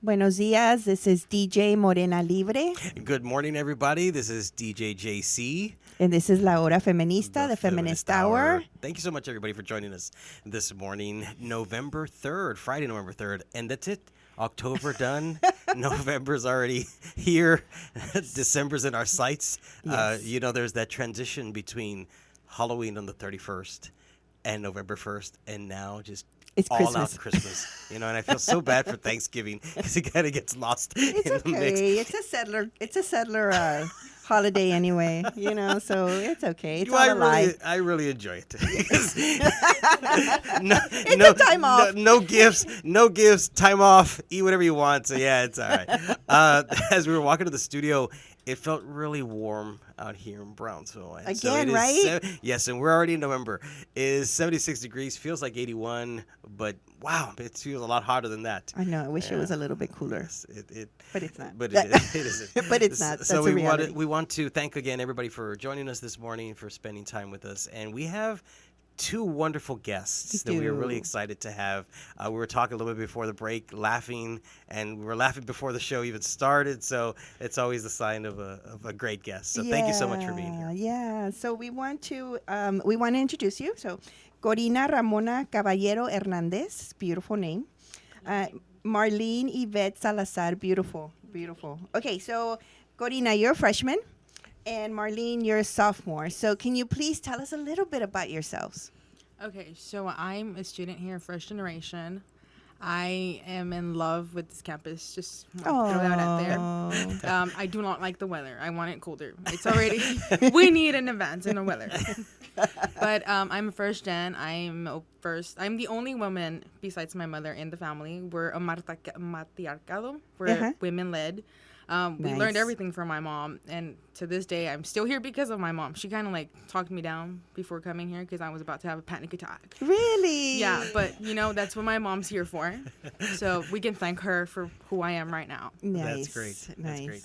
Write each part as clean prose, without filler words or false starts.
Buenos dias. This is DJ Morena Libre. Good morning, everybody. This is DJ JC. And this is La Hora Feminista, the Feminist Hour. Thank you so much, everybody, for joining us this morning, November 3rd, Friday, November 3rd. And that's it. October done. November's already here. December's in our sights. Yes. There's that transition between Halloween on the 31st and November 1st, and now just It's all Christmas. out Christmas. And I feel so bad for Thanksgiving because it kind of gets lost It's in the mix. okay. It's a settler holiday anyway, so it's okay. It's all a lie. I really enjoy it. It's a time off. No gifts, time off, eat whatever you want. So yeah, it's all right. As we were walking to the studio, it felt really warm out here in Brownsville. And Again, it is right? Yes, and we're already in November. It is 76 degrees, feels like 81, but wow, it feels a lot hotter than that. I know. I wish it was a little bit cooler. Yes, But it's not. But it isn't. But it's not. That's So a reality. we want to thank again everybody for joining us this morning, for spending time with us, and we have two wonderful guests that we are really excited to have. We were talking a little bit before the break, laughing, and we were laughing before the show even started. So it's always the sign of a great guest. So thank you so much for being here. Yeah. So we want to introduce you. So Corina Ramona Caballero Hernandez, beautiful name. Marlene Yvette Salazar, beautiful. Okay, so Corina, you're a freshman, and Marlene, you're a sophomore. So can you please tell us a little bit about yourselves? Okay, so I'm a student here, first generation. I am in love with this campus. Just want to throw that out there. I do not like the weather. I want it colder. It's already, we need an advance in the weather. But I'm a first gen. I'm the only woman besides my mother in the family. We're a matriarcado. We're women led. We learned everything from my mom, and to this day, I'm still here because of my mom. She kind of talked me down before coming here because I was about to have a panic attack. Really? Yeah, but that's what my mom's here for. So we can thank her for who I am right now. Nice. That's great. Nice. That's great.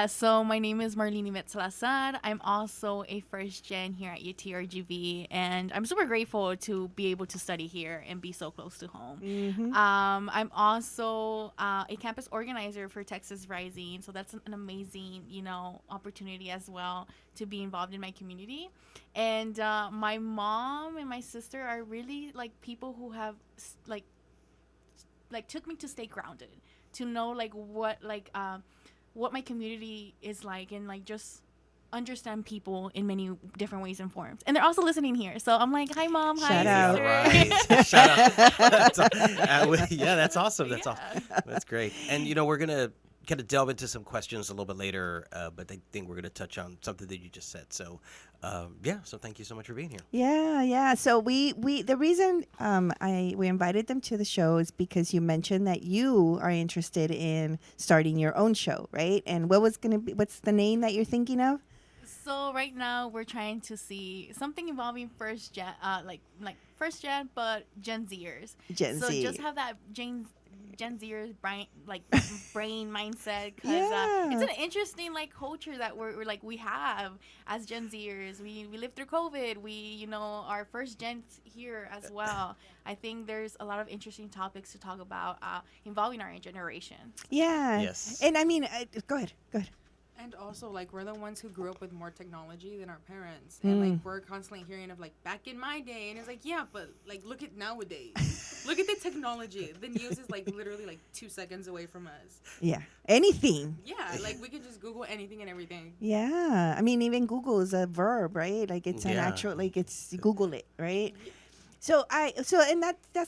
So my name is Marlene Yvette Salazar. I'm also a first gen here at UTRGV, and I'm super grateful to be able to study here and be so close to home. Mm-hmm. I'm also a campus organizer for Texas Rising, so that's an amazing, opportunity as well to be involved in my community. And my mom and my sister are really people who have took me to stay grounded, to know what my community is like, and just understand people in many different ways and forms. And they're also listening here. So I'm like, hi, Mom. Shout hi, out. sister. Right. Shout out. That's awesome. That's awesome. That's great. And, we're going to kind of delve into some questions a little bit later, but I think we're going to touch on something that you just said. So, so thank you so much for being here. Yeah. So we the reason we invited them to the show is because you mentioned that you are interested in starting your own show, right? And what's the name that you're thinking of? So right now we're trying to see something involving first gen, first gen, but Gen Zers. Gen so Z. just have that Gen Zers brain mindset, because Yeah. it's an interesting culture that we have as Gen Zers. We lived through COVID. We are first gen here as well. I think there's a lot of interesting topics to talk about involving our generation. Yeah. Yes. And I mean, go ahead. And also, we're the ones who grew up with more technology than our parents. And, we're constantly hearing of, back in my day. And it's yeah, but, look at nowadays. Look at the technology. The news is, literally, 2 seconds away from us. Yeah. Anything. Yeah, we can just Google anything and everything. Yeah. I mean, even Google is a verb, right? It's an actual, it's Google it, right? So that's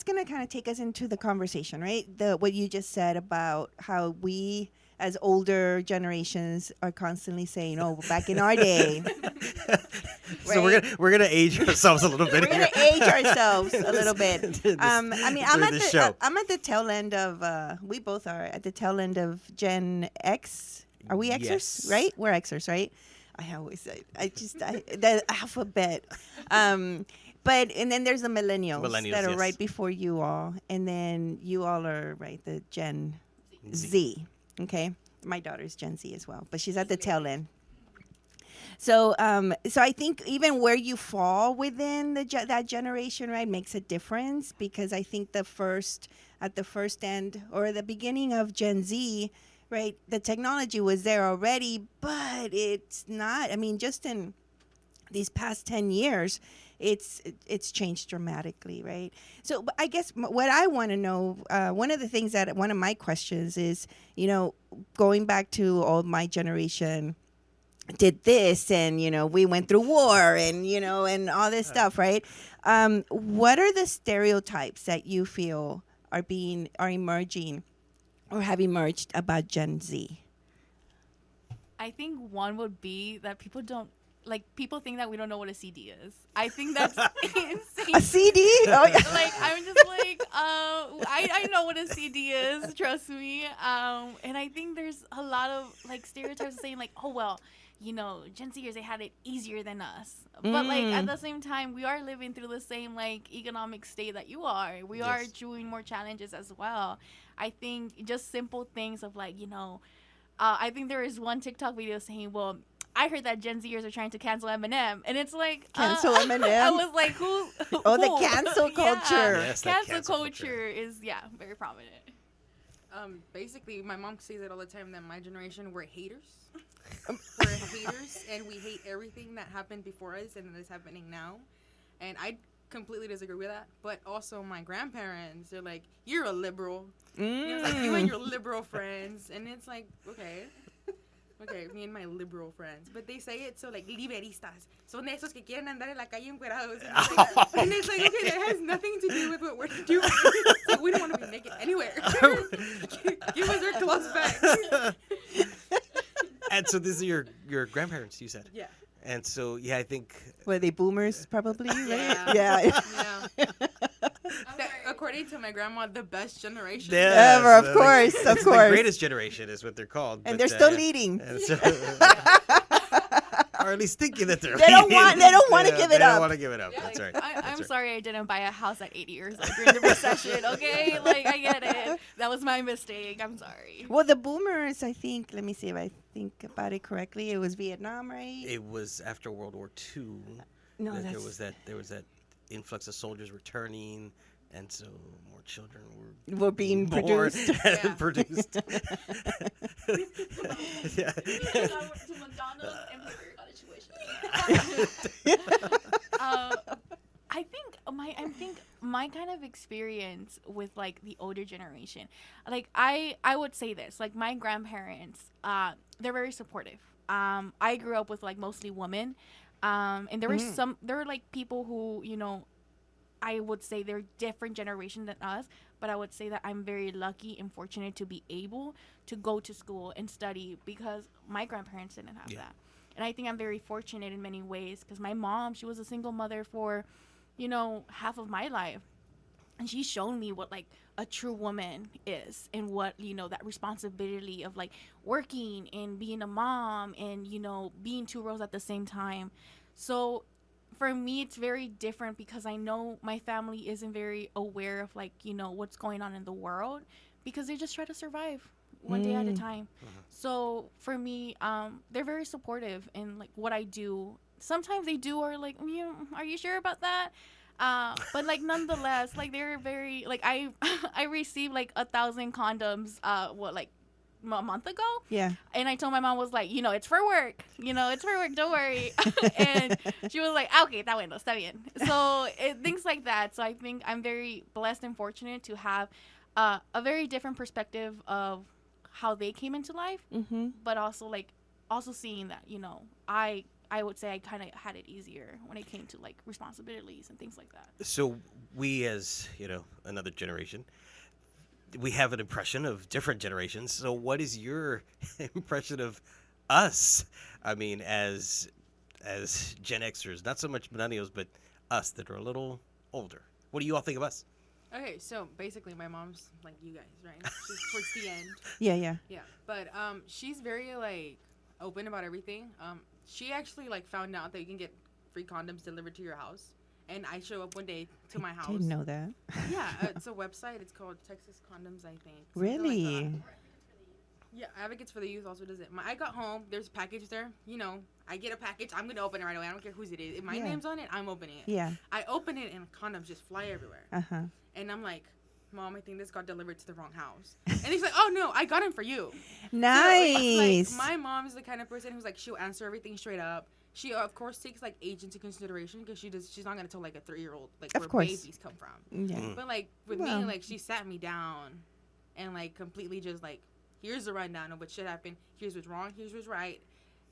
going to kind of take us into the conversation, right? What you just said about how we, as older generations, are constantly saying, "Oh, back in our day." So we're gonna age ourselves a little bit. We're gonna age ourselves a little bit. I'm at the tail end of. We both are at the tail end of Gen X. Are we Xers? Yes. Right? We're Xers, right? I always say. The alphabet. But and then there's the millennials that are right before you all, and then you all are right the Gen Z. Okay, my daughter's Gen Z as well, but she's at the tail end. So, so I think even where you fall within that generation, right, makes a difference, because I think at the first end or the beginning of Gen Z, right, the technology was there already, but it's not. I mean, just in these past 10 years, it's changed dramatically, right? So but I guess what I want to know, one of my questions is, going back to all my generation did this, and we went through war, and and all this stuff, right? What are the stereotypes that you feel are emerging or have emerged about Gen Z? I think one would be that people think that we don't know what a CD is. I think that's insane. A CD? Oh, yeah. Like, I'm just like, I know what a CD is, trust me. And I think there's a lot of like stereotypes saying like, oh well, Gen Zers, they had it easier than us. But like at the same time, we are living through the same like economic state that you are. We are doing more challenges as well. I think just simple things of like, I think there is one TikTok video saying, well, I heard that Gen Zers are trying to cancel Eminem, and it's like Cancel Eminem? I was like, who? Oh, the cancel culture. Yes, that cancel culture is very prominent. Basically, my mom says it all the time that my generation, we're haters. We're haters, and we hate everything that happened before us and that is happening now. And I completely disagree with that. But also, my grandparents, they're like, "You're a liberal." It's like you and your liberal friends, and it's like, okay. Okay, me and my liberal friends. But they say it so like liberistas. Son esos que quieren andar en la calle encuerados. And it's like, okay, that has nothing to do with what we're doing. It's like, we don't want to be naked anywhere. Give us our clothes back. And so this is your grandparents, you said? Yeah. And so, yeah, I think... Were they boomers, probably? Right? Yeah. According to my grandma, the best generation. Yes, Ever, of course, of the course. greatest generation is what they're called. And but, they're still yeah. leading. And so, or at least thinking that they're They don't leading. want to give it They don't up. want to give it up. That's right. I'm sorry I didn't buy a house at 80 years old during the recession, okay? Like, I get it. That was my mistake. I'm sorry. Well, the boomers, I think, let me see if I think about it correctly. It was Vietnam, right? It was after World War II. No, that that's... there was that influx of soldiers returning, and so more children Were being born produced. and produced. Yeah. I went to McDonald's and got a tuition. I think my kind of experience with like the older generation, like I would say this, like my grandparents, they're very supportive. I grew up with like mostly women, and there were like people who, I would say they're different generation than us, but I would say that I'm very lucky and fortunate to be able to go to school and study because my grandparents didn't have that. And I think I'm very fortunate in many ways because my mom, she was a single mother for, half of my life. And she's shown me what like a true woman is and what, that responsibility of like working and being a mom and, being two roles at the same time. So for me, it's very different because I know my family isn't very aware of like, what's going on in the world because they just try to survive one day at a time. So for me, they're very supportive in like what I do. Sometimes they do are like, are you sure about that? But like nonetheless, like they're very like I received like 1,000 condoms like a month ago. Yeah. And I told my mom was like, it's for work. It's for work. Don't worry. And she was like, okay, está bueno, está bien. So things like that. So I think I'm very blessed and fortunate to have a very different perspective of how they came into life, but also seeing that, I would say I kind of had it easier when it came to like responsibilities and things like that. So we, as another generation, we have an impression of different generations. So what is your impression of us? I mean, as Gen Xers, not so much millennials, but us that are a little older. What do you all think of us? Okay, so basically my mom's like you guys, right? She's towards the end. Yeah. Yeah, but she's very like open about everything. She actually like found out that you can get free condoms delivered to your house, and I show up one day to my house. I didn't know that. Yeah, it's a website. It's called Texas Condoms, I think. Really? Yeah, Advocates for the Youth also does it. I got home, there's a package there. I get a package, I'm going to open it right away. I don't care whose it is. If my name's on it, I'm opening it. Yeah. I open it and condoms just fly everywhere. Uh-huh. And I'm like, Mom, I think this got delivered to the wrong house. And he's like, oh, no, I got him for you. Nice. So, my mom's the kind of person who's like, she'll answer everything straight up. She, of course, takes, like, age into consideration because she's not going to tell, like, a 3-year-old, like, of where course. babies come from. Yeah. But, like, with me, like, she sat me down and, like, completely just, like, here's the rundown of what should happen. Here's what's wrong. Here's what's right.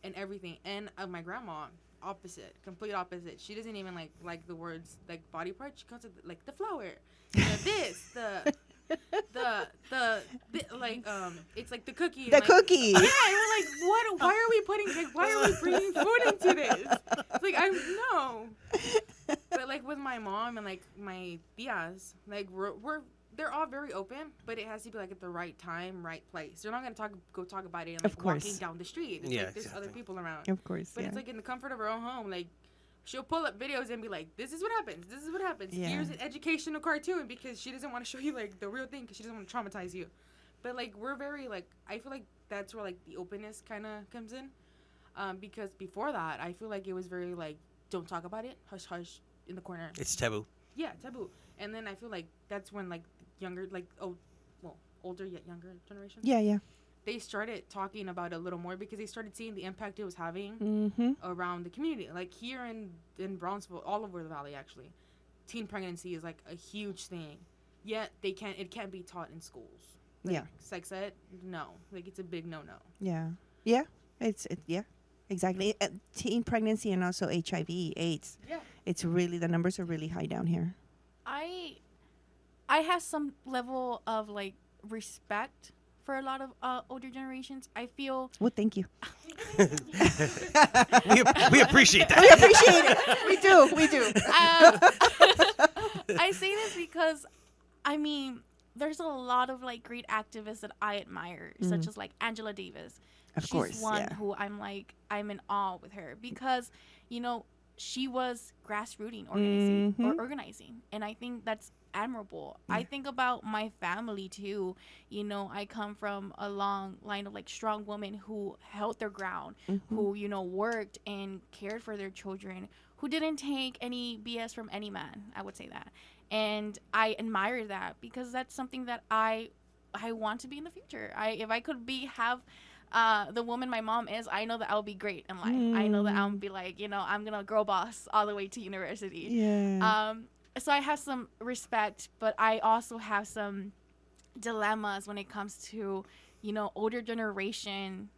And everything. And my grandma, complete opposite. She doesn't even, like the words, like, body parts. She calls it, like, the flower, it's like the cookie. The cookie. Yeah, and we're like, what? Why are we bringing food into this? It's like, I know. But like with my mom and like my tias, like they're all very open, but it has to be like at the right time, right place. They're not gonna go talk about it and like walking down the street. It's like there's other people around. Of course. But it's like in the comfort of her own home, like. She'll pull up videos and be like, this is what happens. This is what happens. Yeah. Here's an educational cartoon because she doesn't want to show you, like, the real thing because she doesn't want to traumatize you. But, like, we're very, like, I feel like that's where, like, the openness kind of comes in. Because before that, I feel like it was very, like, don't talk about it. Hush, hush, in the corner. It's taboo. Yeah, taboo. And then I feel like that's when, like, younger, like, older yet younger generation. Yeah. They started talking about it a little more because they started seeing the impact it was having around the community. Like here in Brownsville, all over the valley actually, teen pregnancy is like a huge thing. Yet it can't be taught in schools. Like, sex ed, no. Like it's a big no. Yeah. Yeah. Exactly. Teen pregnancy and also HIV, AIDS. Yeah. It's really, the numbers are really high down here. I have some level of like respect for a lot of older generations. I feel. Well, thank you. we appreciate that. We appreciate it. We do. I say this because, I mean, there's a lot of like great activists that I admire, such as like Angela Davis. She's one who I'm in awe with her because, she was grassrooting organizing, and I think that's admirable. I think about my family too. I come from a long line of like strong women who held their ground, who worked and cared for their children, who didn't take any BS from any man. I would say that, and I admire that because that's something that I want to be in the future. If I could have the woman my mom is, I know that I'll be great in life. I know that I'll be like, I'm gonna girl boss all the way to university. Yeah. So I have some respect, but I also have some dilemmas when it comes to, older generation,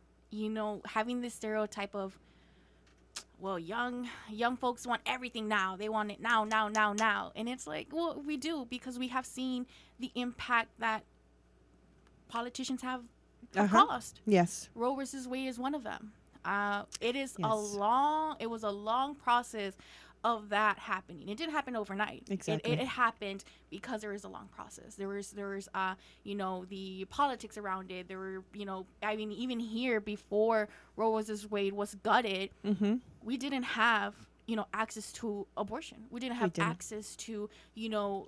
having this stereotype of, well, young folks want everything now. They want it now. And it's like, well, we do because we have seen the impact that politicians have caused. Yes. Roe versus Wade is one of them. It is it was a long process of that happening. It didn't happen overnight. Exactly. It happened because there was a long process. There was the politics around it. There were, even here before Roe versus Wade was gutted, we didn't have, access to abortion. We didn't have access to,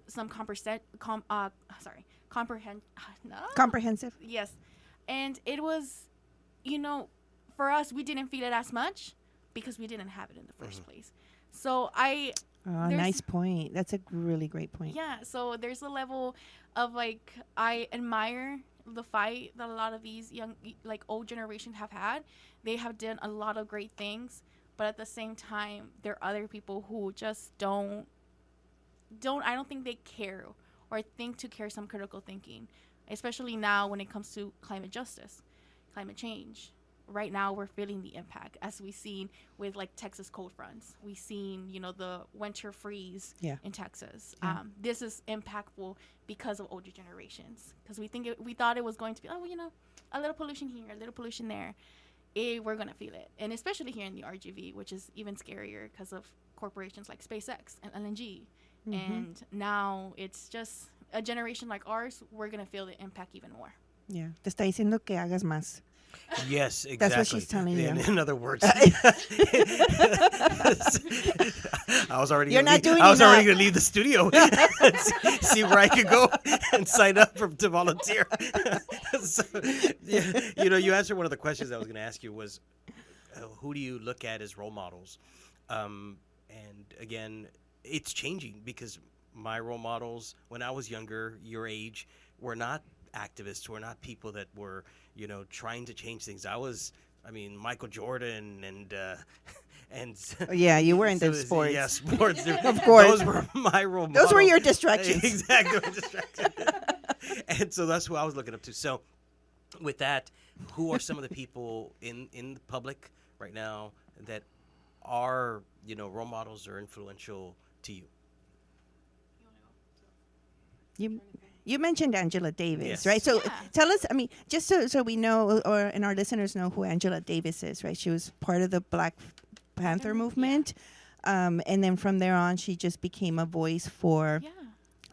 some comprehensive. Yes. And it was, for us, we didn't feel it as much because we didn't have it in the first place. So nice point. That's a really great point. Yeah. So there's a level of like, I admire the fight that a lot of these young, like old generations have had. They have done a lot of great things, but at the same time, there are other people who just I don't think they care or think to care some critical thinking, especially now when it comes to climate justice, climate change. Right now, we're feeling the impact, as we've seen with like Texas cold fronts. We've seen, the winter freeze in Texas. Yeah. This is impactful because of older generations, because we thought it was going to be, a little pollution here, a little pollution there. We're gonna feel it, and especially here in the RGV, which is even scarier because of corporations like SpaceX and LNG. And now it's just a generation like ours. We're gonna feel the impact even more. Yeah. Te está diciendo que hagas más. Yes, exactly. That's what she's telling you. In other words, I was already. You're not doing I was already enough. going to leave the studio, and see where I could go and sign up to volunteer. So, yeah, you answered one of the questions I was going to ask you was, who do you look at as role models? And again, it's changing because my role models when I was younger, your age, were not activists, were not people that were, trying to change things. Michael Jordan and Yeah, you were into so, sports. Yeah, sports. Of course. Those were my role models. Those were your distractions. Exactly. Distractions. And so that's who I was looking up to. So with that, who are some of the people in the public right now that are, role models or influential to you? You mentioned Angela Davis, Yes. right? So Yeah. tell us, just so we know, and our listeners know who Angela Davis is, right? She was part of the Black Panther movement. And then from there on, she just became a voice for Yeah.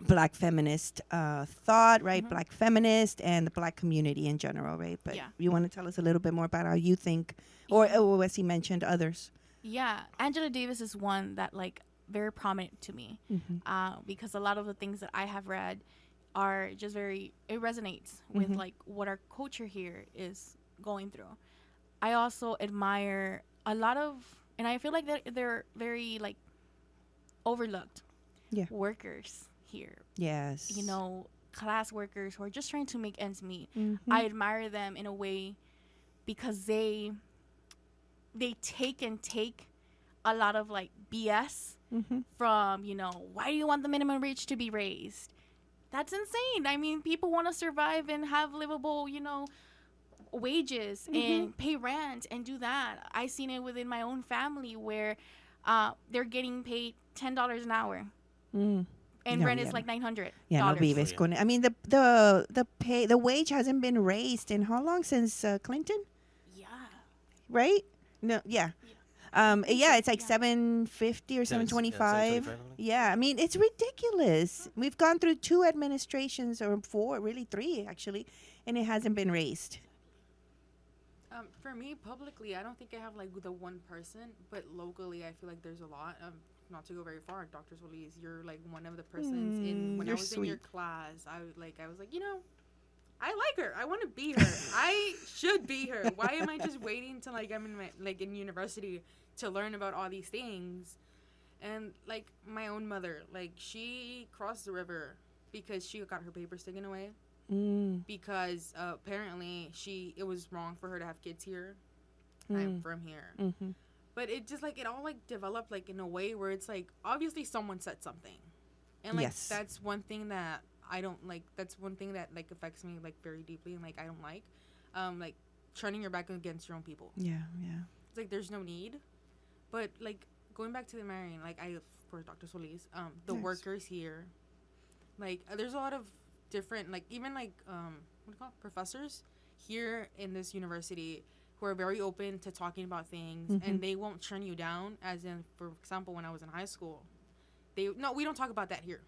Black feminist thought, right? Black feminist and the Black community in general, right? But Yeah. you want to tell us a little bit more about how you think, or as he mentioned, others. Yeah, Angela Davis is one that very prominent to me, because a lot of the things that I have read are just it resonates with what our culture here is going through. I also admire a lot of, and I feel like they're very overlooked workers here. Yes. Class workers who are just trying to make ends meet. Mm-hmm. I admire them in a way because they take a lot of BS from, why do you want the minimum wage to be raised? That's insane. People want to survive and have livable, wages and pay rent and do that. I seen it within my own family where they're getting paid $10 an hour. And rent is $900. Yeah, no vives con. The wage hasn't been raised in how long, since Clinton? Yeah. Right? No, yeah. It's like $750 or $725. Yeah, it's ridiculous. We've gone through 2 administrations, or 4, really 3 actually, and it hasn't been raised. For me, publicly, I don't think I have the one person, but locally, I feel like there's a lot. Not to go very far, Dr. Solis, you're one of the persons when I was in your class. I was like, I like her. I want to be her. I should be her. Why am I just waiting till I'm in university to learn about all these things? And my own mother, she crossed the river because she got her papers taken away. Because apparently it was wrong for her to have kids here. I'm from here. Mm-hmm. But it just it all developed in a way where it's obviously someone said something. And Yes. that's one thing that I don't like. That's one thing that affects me very deeply, and I don't like turning your back against your own people. Yeah. It's there's no need. But going back to the marrying, of course, Dr. Solis, the Yes. workers here, there's a lot of different even what do you call it? Professors here in this university who are very open to talking about things, and they won't turn you down. As in, for example, when I was in high school, we don't talk about that here.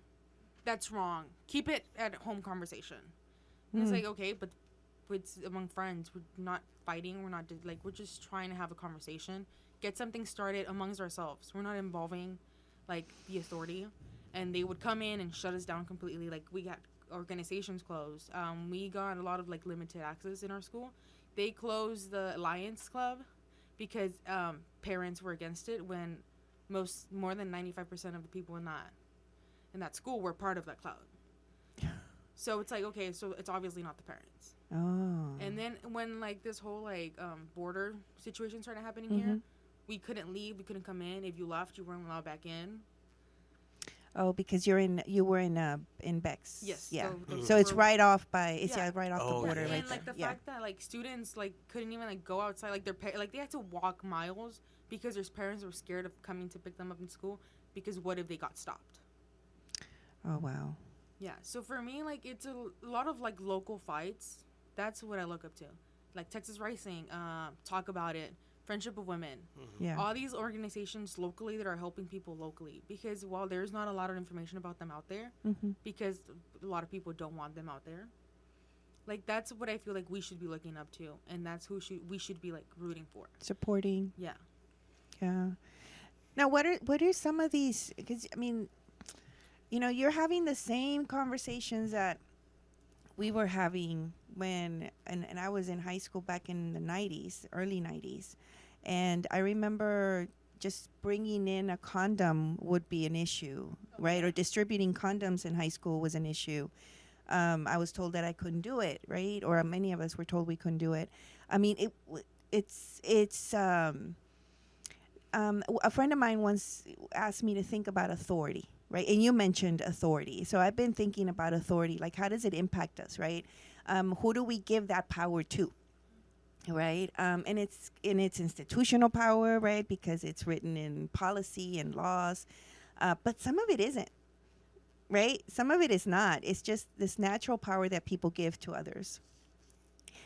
That's wrong. Keep it at home conversation. And it's okay, but it's among friends. We're not fighting. We're not we're just trying to have a conversation, get something started amongst ourselves. We're not involving the authority, and they would come in and shut us down completely. We got organizations closed. We got a lot of limited access in our school. They closed the Alliance Club because parents were against it, when more than 95% of the people in that school were part of that club. So it's okay, so it's obviously not the parents. Oh. And then when this whole border situation started happening here, we couldn't leave, we couldn't come in. If you left, you weren't allowed back in. Oh, because you were in Bex. Yes. Yeah. So So it's right off right off Oh, the border, yeah. right And there. the fact that students couldn't even go outside, they had to walk miles because their parents were scared of coming to pick them up in school, because what if they got stopped? Oh wow. Yeah. So for me, it's a lot of local fights. That's what I look up to, Texas Rising, Talk About It, Friendship of Women. Yeah. All these organizations locally that are helping people locally, because while there's not a lot of information about them out there, because a lot of people don't want them out there, Like, that's what I feel like we should be looking up to, and that's who we should be like rooting for. Supporting. Yeah. Yeah. Now, what are some of these? Because I mean, you're having the same conversations that we were having when, and I was in high school back in the 90s, early 90s. And I remember just bringing in a condom would be an issue, right? Or distributing condoms in high school was an issue. I was told that I couldn't do it, right? Or many of us were told we couldn't do it. I mean, it's a friend of mine once asked me to think about authority, right? And you mentioned authority. So I've been thinking about authority, like how does it impact us, right? Who do we give that power to, right? And it's institutional power, right? Because it's written in policy and laws. But some of it isn't, right? Some of it is not. It's just this natural power that people give to others.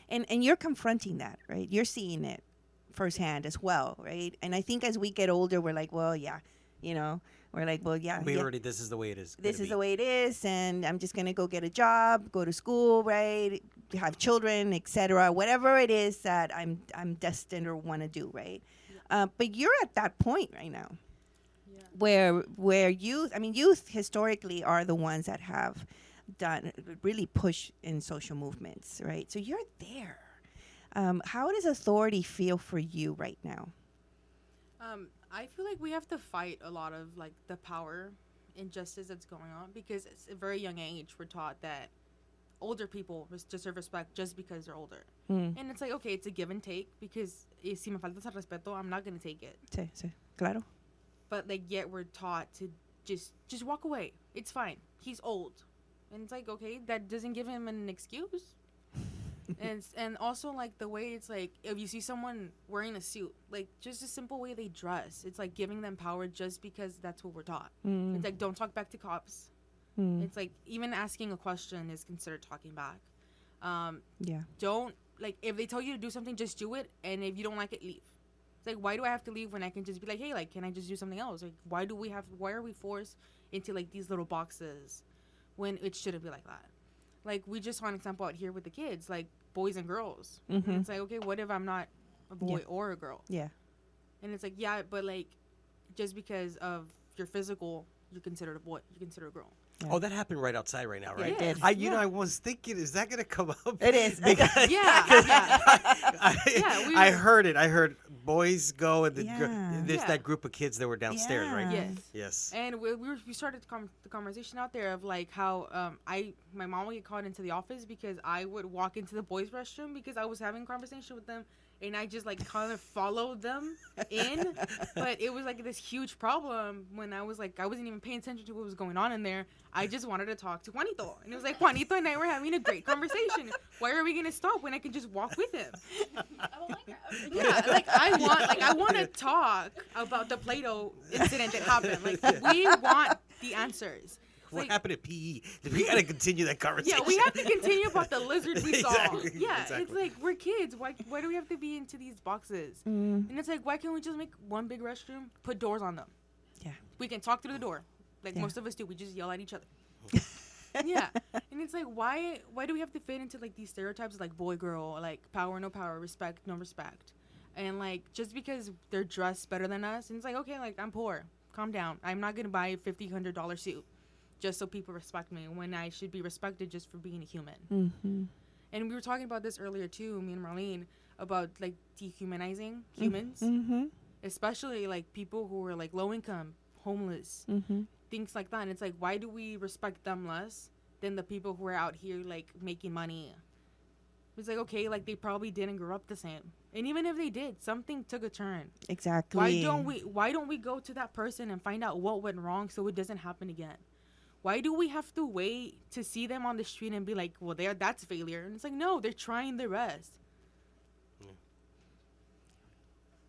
And you're confronting that, right? You're seeing it firsthand as well, right? And I think as we get older, we're like, well, yeah, we're like, well, yeah. This is the way it is. This is the way it is, and I'm just gonna go get a job, go to school, right? Have children, etc. Whatever it is that I'm destined or want to do, right? But you're at that point right now, where youth historically are the ones that have done really push in social movements, right? So you're there. How does authority feel for you right now? I feel like we have to fight a lot of like the power injustice that's going on, because it's a very young age we're taught that older people deserve respect just because they're older. And it's like, okay, it's a give and take, because si me faltas el respeto, I'm not going to take it. Sí, claro. But like, yet we're taught to just walk away. It's fine. He's old. And it's like, okay, that doesn't give him an excuse. and also like the way it's like, if you see someone wearing a suit, like just a simple way they dress, it's like giving them power just because that's what we're taught. It's like, don't talk back to cops. It's like, even asking a question is considered talking back. Don't, like, if they tell you to do something, just do it, and if you don't like it, leave. It's like, why do I have to leave when I can just be like, hey, like, can I just do something else? Like, why are we forced into like these little boxes when it shouldn't be like that? Like, we just saw an example out here with the kids, like boys and girls. And it's like, okay, what if I'm not a boy or a girl? Yeah. And it's like, yeah, but like, just because of your physical, you're considered a boy, you're considered a girl. Yeah. Oh, that happened right outside right now, right? It did. I was thinking, is that going to come up? It is. Because I heard it. I heard boys go, and there's that group of kids that were downstairs, right? Yes. And we started the conversation out there of like how my mom would get called into the office because I would walk into the boys' restroom because I was having a conversation with them, and I just like kind of followed them in. But it was like this huge problem when I was like, I wasn't even paying attention to what was going on in there. I just wanted to talk to Juanito, and it was like, Juanito and I were having a great conversation. Why are we gonna stop when I can just walk with him? I want to talk about the Play-Doh incident that happened. Like, we want the answers. What happened at PE? We got to continue that conversation. Yeah, we have to continue about the lizard we saw. Exactly, Yeah, exactly. It's like, we're kids. Why do we have to be into these boxes? And it's like, why can't we just make one big restroom, put doors on them? Yeah. We can talk through the door. Like most of us do. We just yell at each other. Yeah. And it's like, why do we have to fit into like these stereotypes, like boy, girl, like power, no power, respect, no respect? And like, just because they're dressed better than us, and it's like, okay, like, I'm poor. Calm down. I'm not going to buy a $100 suit just so people respect me, when I should be respected just for being a human. And we were talking about this earlier too, me and Marlene, about like dehumanizing humans, especially like people who are like low income, homeless, things like that. And it's like, why do we respect them less than the people who are out here like making money? It's like, okay, like they probably didn't grow up the same, and even if they did, something took a turn. Exactly. Why don't we go to that person and find out what went wrong so it doesn't happen again? Why do we have to wait to see them on the street and be like, well, that's failure? And it's like, no, they're trying their best.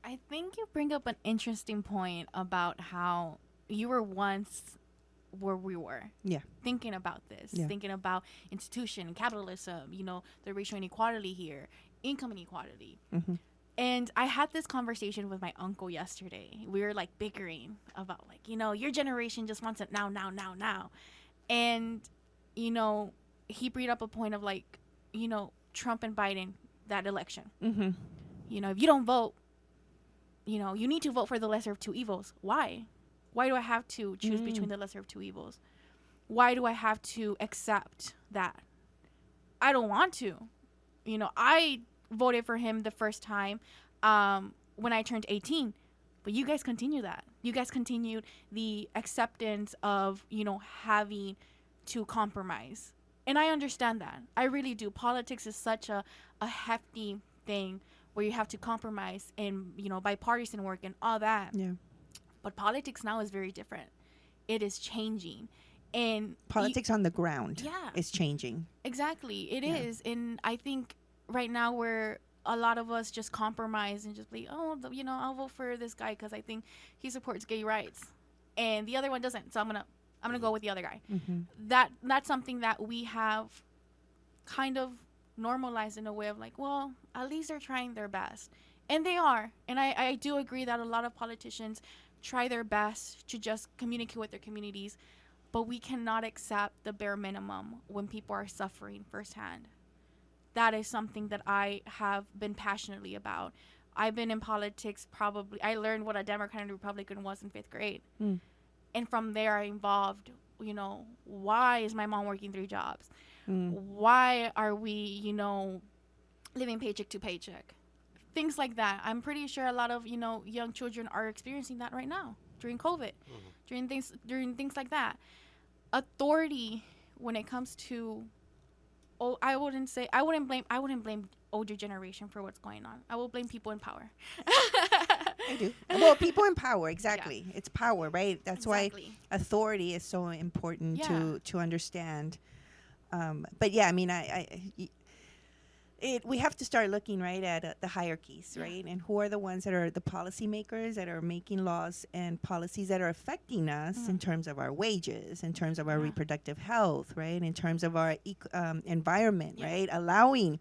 I think you bring up an interesting point about how you were once where we were. Yeah. Thinking about this, thinking about institution, capitalism, the racial inequality here, income inequality. And I had this conversation with my uncle yesterday. We were like bickering about like, your generation just wants it now. And, he brought up a point of like, Trump and Biden that election. Mm-hmm. If you don't vote, you need to vote for the lesser of two evils. Why? Why do I have to choose between the lesser of two evils? Why do I have to accept that? I don't want to. I voted for him the first time when I turned 18. But you guys continue that. You guys continued the acceptance of, having to compromise. And I understand that. I really do. Politics is such a hefty thing where you have to compromise and, bipartisan work and all that. Yeah. But politics now is very different. It is changing. And politics on the ground is changing. Exactly. It is. And I think right now where a lot of us just compromise and just be, I'll vote for this guy because I think he supports gay rights. And the other one doesn't. So I'm gonna go with the other guy. Mm-hmm. That's something that we have kind of normalized in a way of like, well, at least they're trying their best. And they are. And I do agree that a lot of politicians try their best to just communicate with their communities, but we cannot accept the bare minimum when people are suffering firsthand. That is something that I have been passionately about. I've been in politics I learned what a Democrat and Republican was in 5th grade. Mm. And from there I involved, why is my mom working 3 jobs? Why are we, living paycheck to paycheck? Things like that. I'm pretty sure a lot of, young children are experiencing that right now during COVID, during things like that. Authority when it comes to I wouldn't blame older generation for what's going on. I will blame people in power. I do. Well, people in power, exactly. Yeah. It's power, right? That's exactly. Why authority is so important to understand. But yeah, I mean, we have to start looking at the hierarchies, right? And who are the ones that are the policymakers that are making laws and policies that are affecting us in terms of our wages, in terms of our reproductive health, right? In terms of our environment, right? Allowing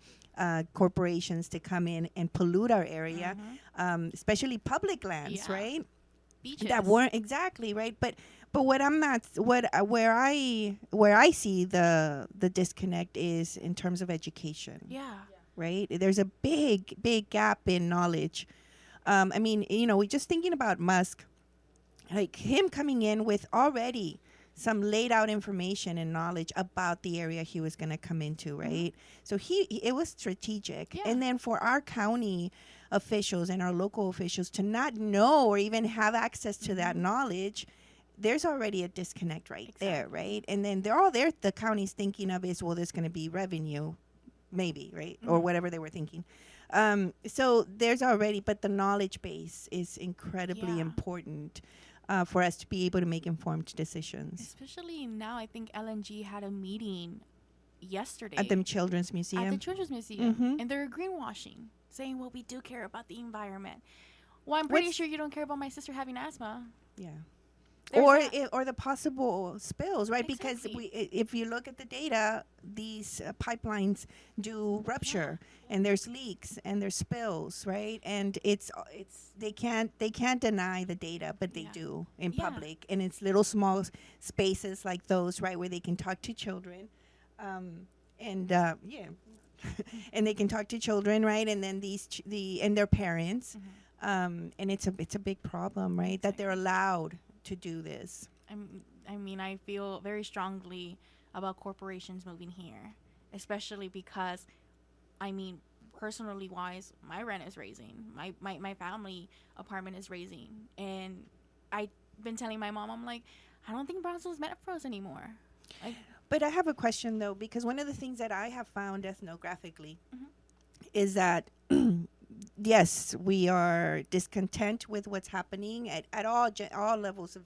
corporations to come in and pollute our area, especially public lands, right? Beaches. That weren't exactly right, but what I'm not where I see the disconnect is in terms of education. Yeah. Right? There's a big gap in knowledge. I mean, we're just thinking about Musk, like him coming in with already some laid out information and knowledge about the area he was going to come into, right? So it was strategic. Yeah. And then for our county officials and our local officials to not know or even have access to that knowledge, there's already a disconnect there, right? And then the county's thinking of is, well, there's going to be revenue, maybe, right? Or whatever they were thinking. So there's already, but the knowledge base is incredibly important for us to be able to make informed decisions. Especially now, I think LNG had a meeting yesterday. At the Children's Museum. At the Children's Museum. And they're greenwashing, saying, well, we do care about the environment. Well, I'm pretty sure you don't care about my sister having asthma. Yeah. There's Or the possible spills, right? Exactly. Because if you look at the data, these pipelines do rupture, and there's leaks and there's spills, right? And they can't deny the data, but they do in public, and it's little small spaces like those, right, where they can talk to children, and they can talk to children, right? And then and their parents, and it's a big problem, right? That they're allowed to do this. I mean, I feel very strongly about corporations moving here, especially because, I mean, personally wise, my rent is raising. My family apartment is raising. And I've been telling my mom, I'm like, I don't think Brownsville's meant for us anymore. But I have a question, though, because one of the things that I have found ethnographically is that yes, we are discontent with what's happening at all levels of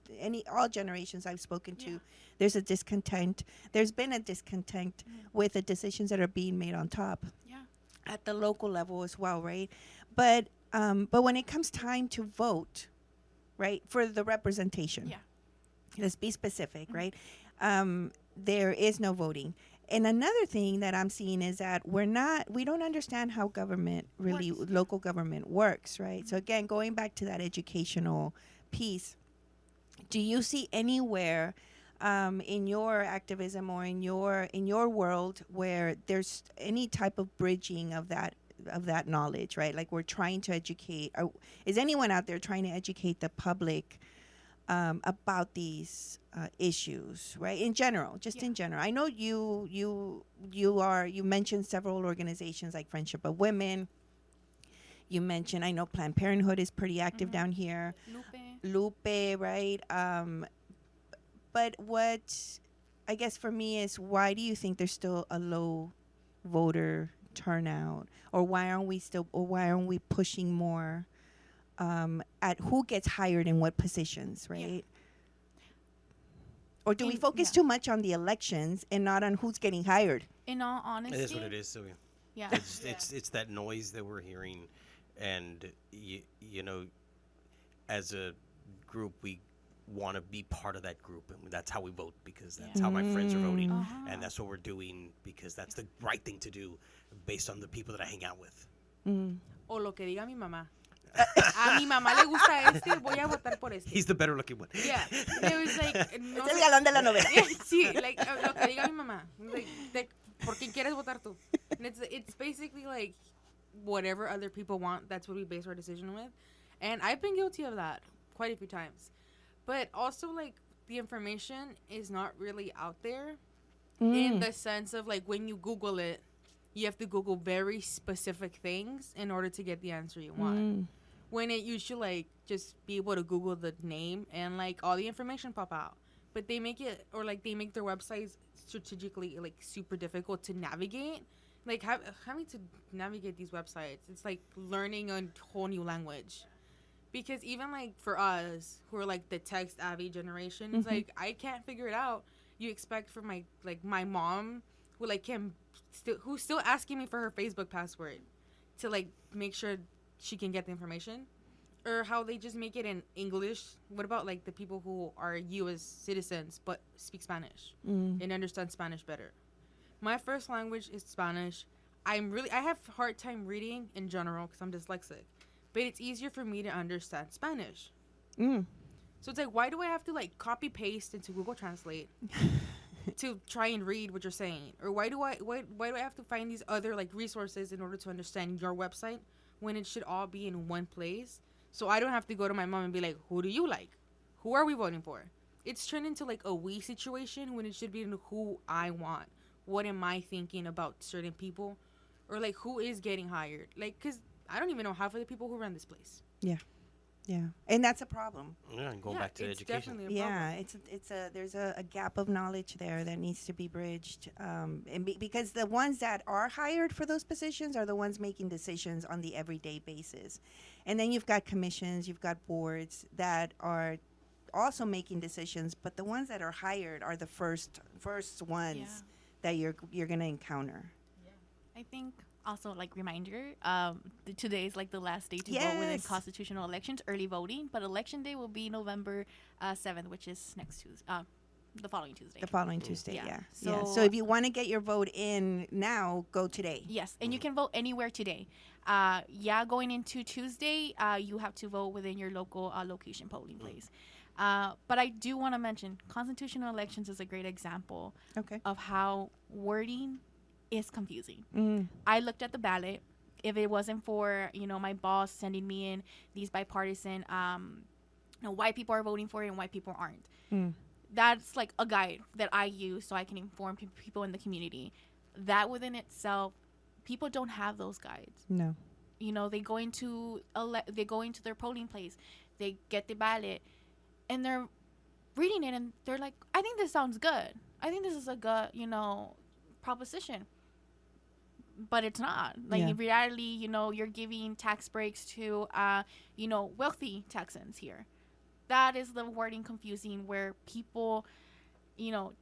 all generations I've spoken to. There's a discontent. There's been a discontent with the decisions that are being made on top. Yeah. At the local level as well, right? But when it comes time to vote, right, for the representation, let's be specific, right? There is no voting. And another thing that I'm seeing is that we don't understand how local government works, right? So again, going back to that educational piece, do you see anywhere in your activism or in your world where there's any type of bridging of that knowledge, right? Like we're trying to educate. Or is anyone out there trying to educate the public about these issues, right? In general, just in general. I know you mentioned several organizations like Friendship of Women. You mentioned, I know Planned Parenthood is pretty active down here. Lupe, right? But what I guess for me is, why do you think there's still a low voter turnout, or why aren't we pushing more at who gets hired in what positions, right? Or do we focus too much on the elections and not on who's getting hired? In all honesty, It is what it is, Sylvia. Yeah. It's that noise that we're hearing, and you know, as a group, we want to be part of that group, and that's how we vote, because that's how my friends are voting, and that's what we're doing because that's the right thing to do based on the people that I hang out with. O lo que diga mi mamá. A mi mamá le gusta este, voy a votar por este. He's the better looking one. Yeah, it was like, no Es el galán de la novela. sí, like lo que diga mi mamá. Like, ¿por quién quieres votar tú? And it's basically like whatever other people want. That's what we base our decision with, and I've been guilty of that quite a few times. But also, like, the information is not really out there in the sense of, like, when you Google it, you have to Google very specific things in order to get the answer you want. When you should, like, just be able to Google the name and, like, all the information pop out. But they make it, or, like, they make their websites strategically, like, super difficult to navigate. Like, having to navigate these websites, it's like learning a whole new language. Because even, like, for us, who are, like, the tech-savvy generation, it's like, I can't figure it out. You expect for my mom, who, like, who's still asking me for her Facebook password to, like, make sure she can get the information? Or how they just make it in English. What about, like, the people who are U.S. citizens but speak Spanish and understand Spanish better? My first language is Spanish. I have a hard time reading in general because I'm dyslexic. But it's easier for me to understand Spanish. So it's like, why do I have to, like, copy paste into Google Translate to try and read what you're saying? Or why do I have to find these other, like, resources in order to understand your website when it should all be in one place? So I don't have to go to my mom and be like, who do you like? Who are we voting for? It's turned into, like, a we situation when it should be in who I want. What am I thinking about certain people? Or, like, who is getting hired? Like, because I don't even know half of the people who run this place. Yeah. And that's a problem. Yeah, and going back to it's education. Definitely a problem. There's a gap of knowledge there that needs to be bridged. Because the ones that are hired for those positions are the ones making decisions on the everyday basis. And then you've got commissions, you've got boards that are also making decisions, but the ones that are hired are the first ones that you're going to encounter. I think also, like, reminder, today is, like, the last day to vote within constitutional elections, early voting, but election day will be November 7th, which is next Tuesday, the following Tuesday. The following Tuesday, Yeah. So if you want to get your vote in now, go today. Yes, and you can vote anywhere today. Going into Tuesday, you have to vote within your local location polling place. But I do want to mention constitutional elections is a great example of how wording is confusing. I looked at the ballot. If it wasn't for, my boss sending me in these bipartisan, white people are voting for it and white people aren't. That's like a guide that I use so I can inform people in the community. That within itself, people don't have those guides. No. They go into their polling place, they get the ballot, and they're reading it and they're like, I think this sounds good. I think this is a good, proposition. But it's not. Like, in reality, you're giving tax breaks to, wealthy Texans here. That is the wording confusing, where people,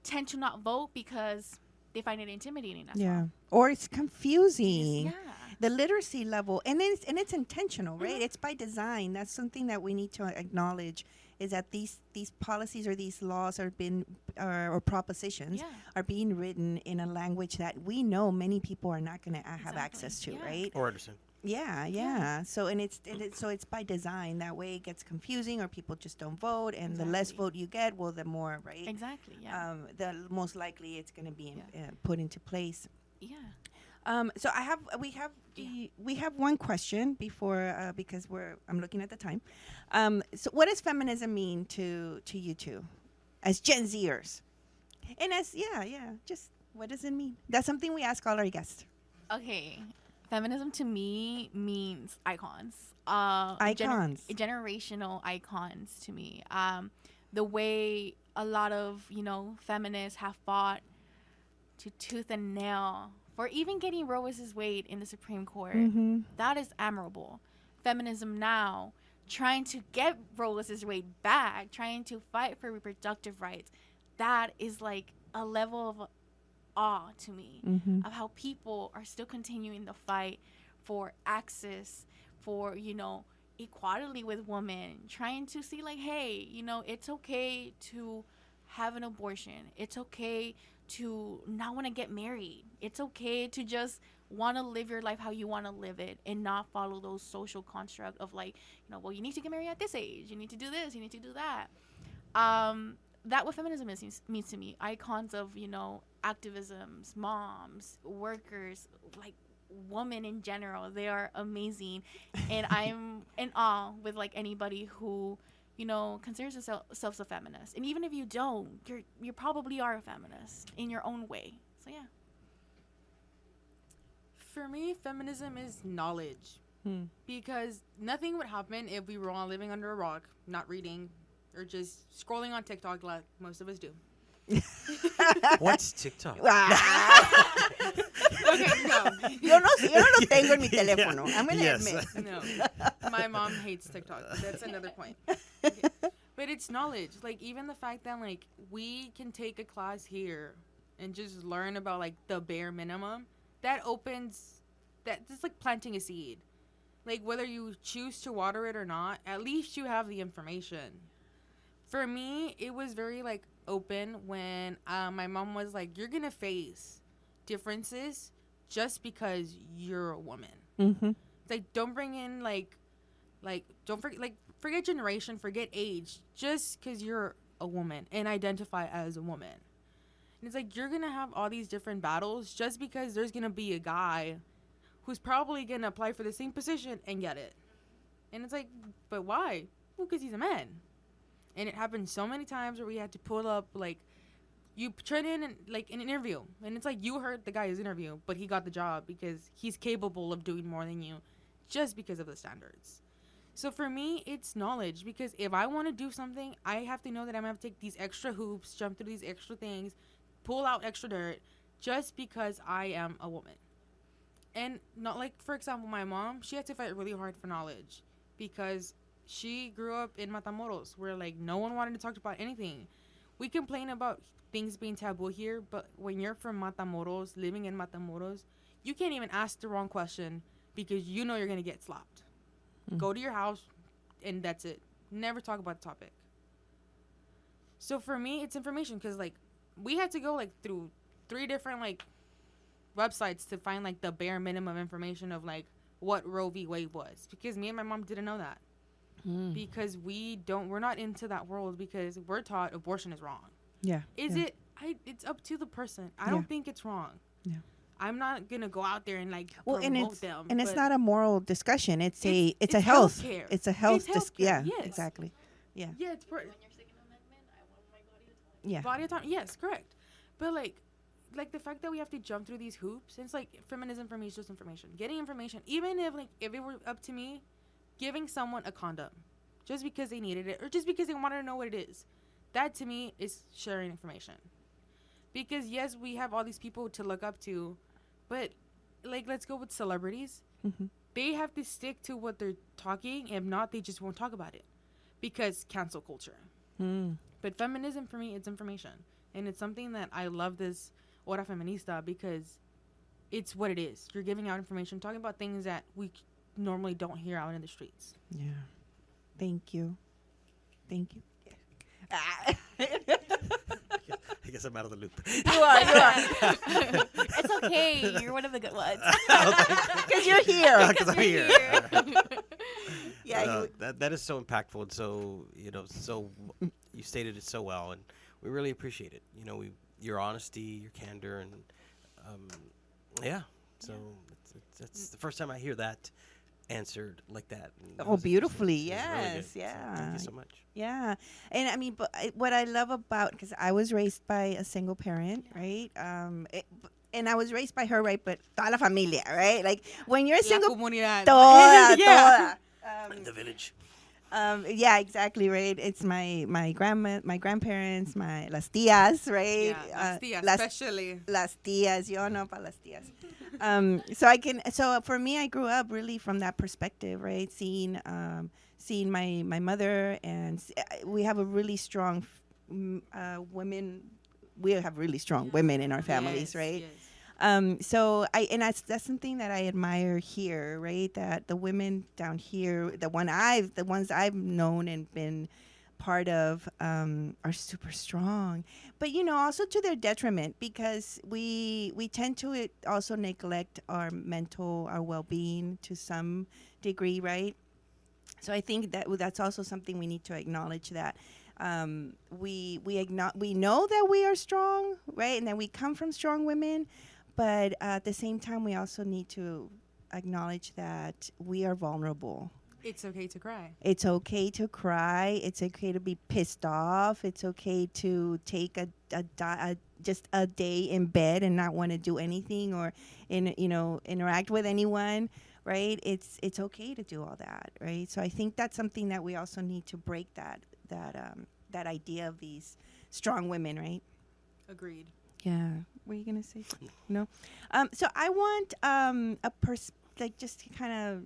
tend to not vote because they find it intimidating. Or it's confusing. Yeah. The literacy level, and it's intentional, right? It's by design. That's something that we need to acknowledge, is that these policies or these laws or propositions are being written in a language that we know many people are not going to have access to, right? Or understand. Yeah. So so it's by design. That way it gets confusing, or people just don't vote, and the less vote you get, well, the more, right? Exactly. Yeah. The most likely it's going to be put into place. Yeah. So we have one question before because I'm looking at the time. So what does feminism mean to you two, as Gen Zers? And just what does it mean? That's something we ask all our guests. Okay. Feminism to me means icons. Icons. Generational icons to me. The way a lot of, feminists have fought to tooth and nail for even getting Roe vs. Wade in the Supreme Court. Mm-hmm. That is admirable. Feminism now, trying to get Roe vs. Wade back, trying to fight for reproductive rights, that is like a level of awe to me, of how people are still continuing the fight for access, for equality with women, trying to see like, hey, it's okay to have an abortion, it's okay to not want to get married, it's okay to just want to live your life how you want to live it and not follow those social construct of like, well, you need to get married at this age, you need to do this, you need to do that. That what feminism means to me. Icons of, activisms, moms, workers, like women in general. They are amazing. And I'm in awe with like anybody who, considers themselves a feminist. And even if you don't, you probably are a feminist in your own way. So yeah. For me, feminism is knowledge. Because nothing would happen if we were all living under a rock, not reading, or just scrolling on TikTok like most of us do. What's TikTok? Okay, no. Yo no lo tengo en mi teléfono. I'm going to Yes. admit. No. My mom hates TikTok. That's another point. Okay. But it's knowledge. Like, even the fact that, like, we can take a class here and just learn about, like, the bare minimum, that opens, that's like planting a seed. Like, whether you choose to water it or not, at least you have the information. For me, it was very, like, open when my mom was like, you're gonna face differences just because you're a woman. It's like, don't bring in don't forget generation, forget age, just because you're a woman and identify as a woman. And it's like, you're gonna have all these different battles just because there's gonna be a guy who's probably gonna apply for the same position and get it. And it's like, but why? Well, because he's a man. And it happened so many times where we had to pull up, like, you turn in, like, an interview. And it's like, you heard the guy's interview, but he got the job because he's capable of doing more than you just because of the standards. So for me, it's knowledge. Because if I want to do something, I have to know that I'm going to have to take these extra hoops, jump through these extra things, pull out extra dirt, just because I am a woman. And not like, for example, my mom, she had to fight really hard for knowledge. Because she grew up in Matamoros, where, like, no one wanted to talk about anything. We complain about things being taboo here, but when you're from Matamoros, living in Matamoros, you can't even ask the wrong question because you know you're going to get slapped. Go to your house, and that's it. Never talk about the topic. So for me, it's information because, like, we had to go, like, through 3 different, like, websites to find, like, the bare minimum information of, like, what Roe v. Wade was. Because me and my mom didn't know that. Because we're not into that world because we're taught abortion is wrong. Yeah. It's up to the person. I don't think it's wrong. Yeah. I'm not going to go out there and, like, promote them. And it's not a moral discussion. It's a health. Healthcare. It's a health. Yes. Exactly. Yeah. Yeah, it's When your Second Amendment, I want my body autonomy. Yeah. body autonomy. Yes, correct. But, like the fact that we have to jump through these hoops, it's like feminism for me is just information. Getting information, even if it were up to me, giving someone a condom just because they needed it or just because they wanted to know what it is, that to me is sharing information. Because yes, we have all these people to look up to, but like, let's go with celebrities. They have to stick to what they're talking. If not, they just won't talk about it because cancel culture. But feminism for me, it's information, and it's something that I love this Hora Feminista because it's what it is. You're giving out information, talking about things that we normally don't hear out in the streets. Yeah. Thank you. I guess I'm out of the loop. You are. It's okay. You're one of the good ones. Because you're here. Because I'm here. Yeah. That is so impactful, and so so you stated it so well, and we really appreciate it. Your honesty, your candor, and yeah. So it's the first time I hear that answered like that. Oh, beautifully. It was really good. Yes. So Yeah. thank you so much. Yeah. And I mean, but what I love about, because I was raised by a single parent, right? And I was raised by her, right? But toda la familia, right? Like when you're a La single, comunidad. toda, Yeah. toda. The village. Yeah, exactly, right. It's my grandma, my grandparents, my las tías, right? Yeah, las tías, las especially. las tías, yo no pa las tías. So for me, I grew up really from that perspective, right? Seeing my mother, and we have a really strong women. We have really strong women in our families, Yes, right? yes. So that's something that I admire here, right? That the women down here, the ones I've known and been part of, are super strong, but also to their detriment, because we tend to also neglect our well-being to some degree, right? So I think that's also something we need to acknowledge, that we know that we are strong, right? And that we come from strong women, but at the same time, we also need to acknowledge that we are vulnerable. It's okay to cry. It's okay to cry. It's okay to be pissed off. It's okay to take just a day in bed and not want to do anything, or interact with anyone, right? It's okay to do all that, right? So I think that's something that we also need to break, that idea of these strong women, right? Agreed. Yeah. Were you gonna say something? No. So I want just to kind of,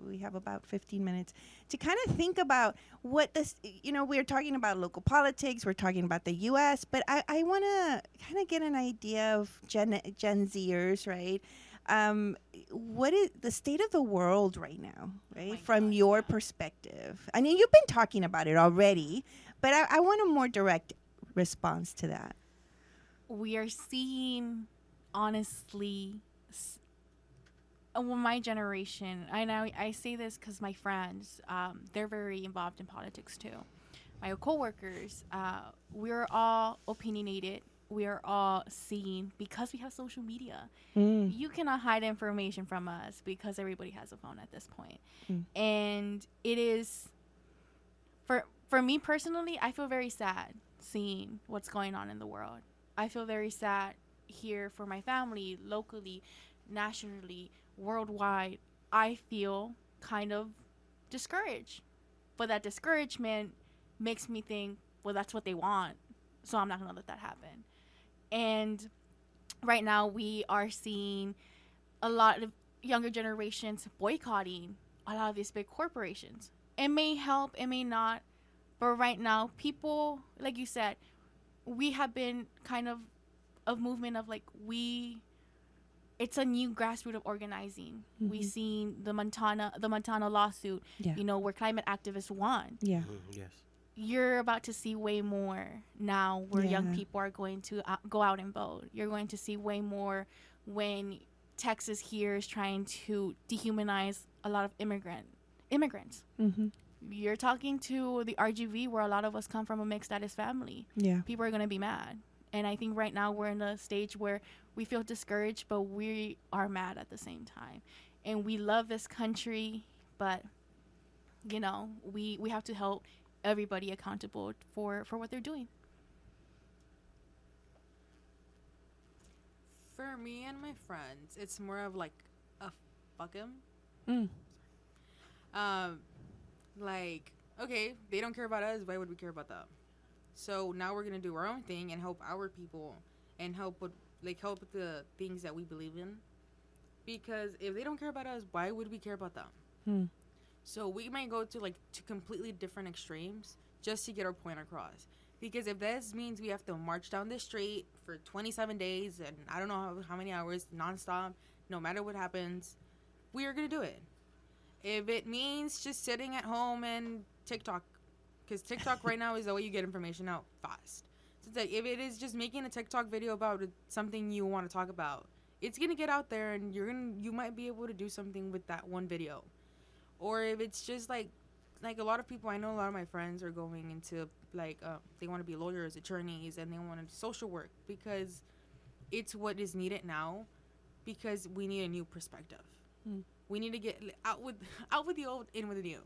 we have about 15 minutes to kind of think about what this, we're talking about local politics, we're talking about the U.S., but I want to kind of get an idea of Gen Zers, right? What is the state of the world right now, right? From your perspective. I mean, you've been talking about it already, but I want a more direct response to that. We are seeing, honestly, my generation, I say this because my friends, they're very involved in politics too. My coworkers, we're all opinionated. We are all seeing, because we have social media. You cannot hide information from us because everybody has a phone at this point. And it is, for me personally, I feel very sad seeing what's going on in the world. I feel very sad here for my family, locally, nationally, worldwide. I feel kind of discouraged. But that discouragement makes me think, well, that's what they want, so I'm not going to let that happen. And right now we are seeing a lot of younger generations boycotting a lot of these big corporations. It may help, it may not. But right now, people, like you said, we have been kind of a movement of it's a new grassroots of organizing. We've seen the Montana lawsuit, where climate activists won. Yeah. Yes. You're about to see way more now where young people are going to go out and vote. You're going to see way more when Texas here is trying to dehumanize a lot of immigrants. You're talking to the RGV, where a lot of us come from a mixed status family. Yeah. People are going to be mad. And I think right now we're in a stage where we feel discouraged, but we are mad at the same time. And we love this country, but, we have to hold everybody accountable for what they're doing. For me and my friends, it's more of like a fuck 'em. Okay, they don't care about us, why would we care about them? So now we're gonna do our own thing and help our people and help with the things that we believe in. Because if they don't care about us, why would we care about them? So we might go to completely different extremes just to get our point across. Because if this means we have to march down the street for 27 days and I don't know how many hours nonstop, no matter what happens, we are gonna do it. If it means just sitting at home and TikTok, because TikTok right now is the way you get information out fast. So it's like if it is just making a TikTok video about something you want to talk about, it's gonna get out there, and you might be able to do something with that one video. Or if it's just like a lot of people, I know a lot of my friends are going into like they want to be lawyers, attorneys, and they want to do social work because it's what is needed now, because we need a new perspective. We need to get out with the old, in with the new.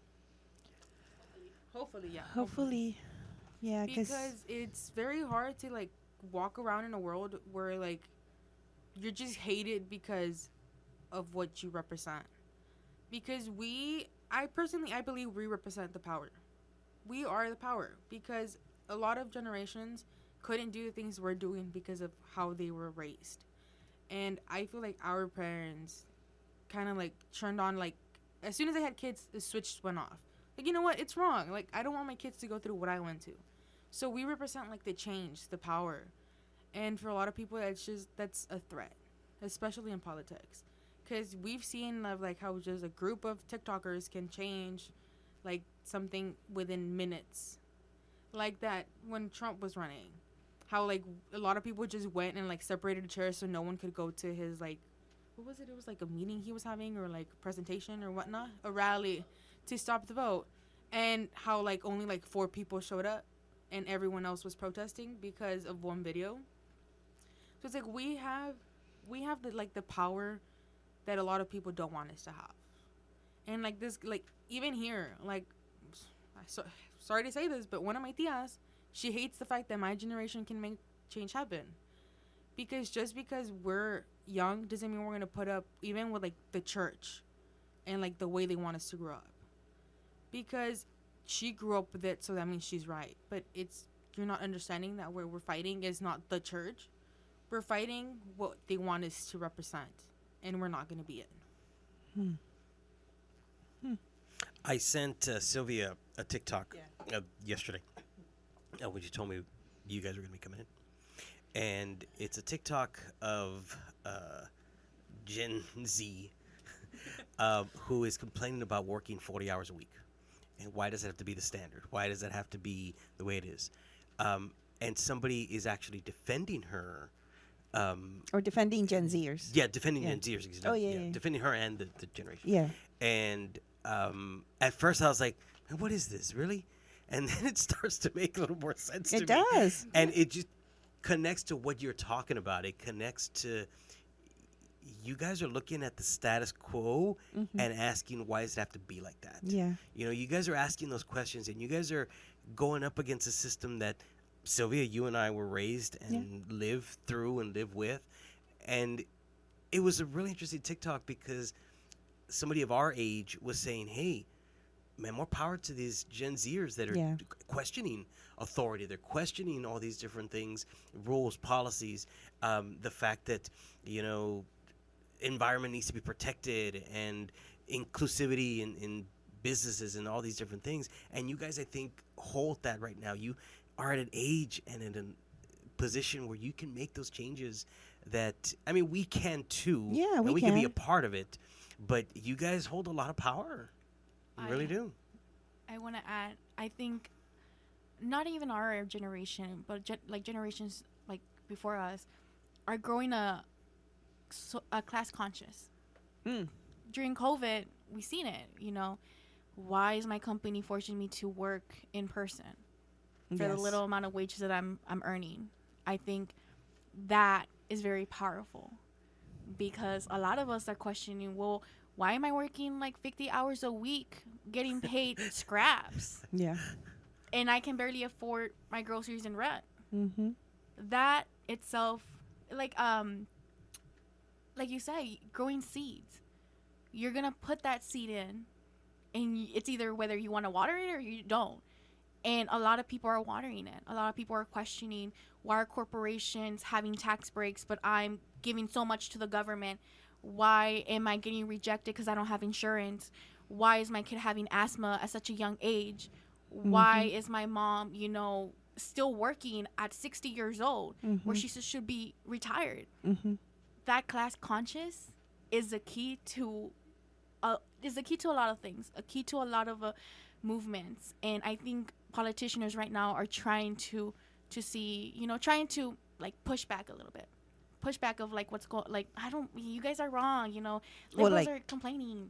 Hopefully, yeah. Hopefully. Yeah, because it's very hard to like walk around in a world where like you're just hated because of what you represent. Because I believe we represent the power. We are the power, because a lot of generations couldn't do the things we're doing because of how they were raised. And I feel like our parents kind of like turned on, like as soon as they had kids, the switch went off. Like, you know what? It's wrong. Like, I don't want my kids to go through what I went to. So we represent like the change, the power. And for a lot of people, that's a threat, especially in politics. Because we've seen of like how just a group of TikTokers can change like something within minutes. Like that when Trump was running. How like a lot of people just went and like separated the chairs so no one could go to his like, what was it? It was like a meeting he was having, or like a presentation or whatnot, a rally to stop the vote. And how like only like 4 people showed up and everyone else was protesting because of one video. So it's like we have the power that a lot of people don't want us to have. And like this, like even here, like sorry to say this, but one of my tias, she hates the fact that my generation can make change happen. Because just because we're young doesn't mean we're going to put up even with like the church and like the way they want us to grow up. Because she grew up with it, so that means she's right. But you're not understanding that where we're fighting is not the church. We're fighting what they want us to represent, and we're not going to be it. I sent Sylvia a TikTok yesterday when you told me you guys were going to be coming in. And it's a TikTok of Gen Z who is complaining about working 40 hours a week. And why does it have to be the standard? Why does it have to be the way it is? And somebody is actually defending her. Or defending Gen Zers. Yeah, defending Gen Zers. Exactly. Oh, yeah. Defending her and the generation. Yeah. And at first I was like, man, what is this, really? And then it starts to make a little more sense to me. It does. And it just connects to what you're talking about. It connects to, you guys are looking at the status quo and asking, why does it have to be like that? Yeah. You know, you guys are asking those questions, and you guys are going up against a system that, Sylvia, you and I were raised and lived through and live with. And it was a really interesting TikTok because somebody of our age was saying, hey, man, more power to these Gen Zers that are questioning authority. They're questioning all these different things, rules, policies, the fact that, you know, environment needs to be protected, and inclusivity in businesses and all these different things. And you guys, I think, hold that right now. You are at an age and in a position where you can make those changes that, I mean, we can too. Yeah, and we can can be a part of it. But you guys hold a lot of power. You really do. I want to add, I think not even our generation, but like generations like before us are growing a class conscious. During COVID, we seen it, you know. Why is my company forcing me to work in person for the little amount of wages that I'm earning? I think that is very powerful, because a lot of us are questioning, well, why am I working like 50 hours a week getting paid scraps? Yeah. And I can barely afford my groceries and rent. That itself, like you say, growing seeds. You're going to put that seed in, and it's either whether you want to water it or you don't. And a lot of people are watering it. A lot of people are questioning, why are corporations having tax breaks, but I'm giving so much to the government? Why am I getting rejected because I don't have insurance? Why is my kid having asthma at such a young age? Why is my mom, you know, still working at 60 years old where she should be retired? That class conscious is the key to a lot of things, a key to a lot of movements. And I think politicians right now are trying to to see, trying to like push back a little bit. Push back of like what's going, like, you guys are wrong, liberals like- are complaining,